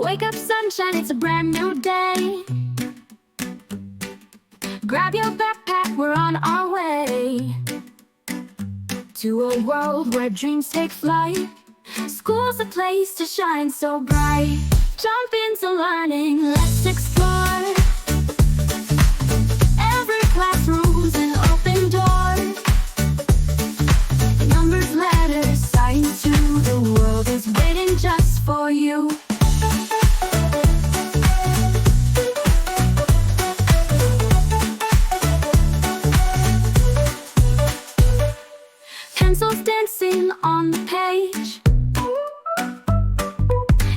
Wake up sunshine, it's a brand new day. Grab your backpack, we're on our way to a world where dreams take flight. School's a place to shine so bright. Jump into learning, let's explore. Every classroom's an open door. Numbers, letters, science to the world is waiting just for you. Pencils dancing on the page.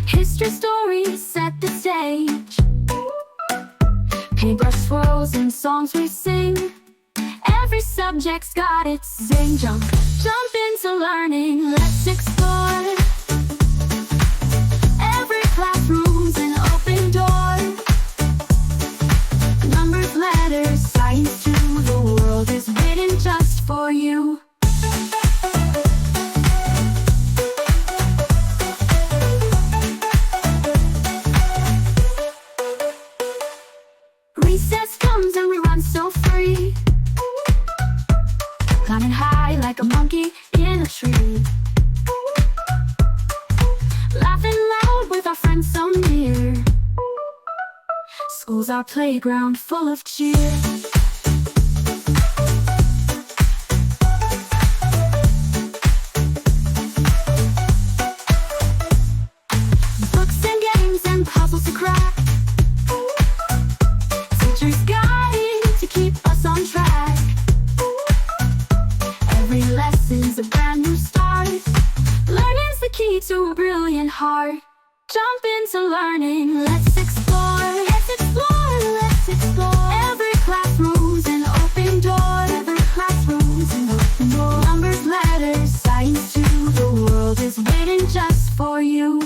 History stories set the stage. Paintbrush swirls and songs we sing. Every subject's got its zing. Jump into learning, let's explore. Every classroom's an open door. Numbers, letters, science to the world is waiting just for you. Recess comes and we run so free, climbing high like a monkey in a tree, laughing loud with our friends so near. School's our playground full of cheer. Books and games and puzzles to crack. Teachers guiding to keep us on track. Every lesson's a brand new start. Learning's the key to a brilliant heart. Jump into learning, let's explore. Let's explore, let's explore. Every classroom's an open door. Every classroom's an open door. Numbers, letters, science to the world is waiting just for you.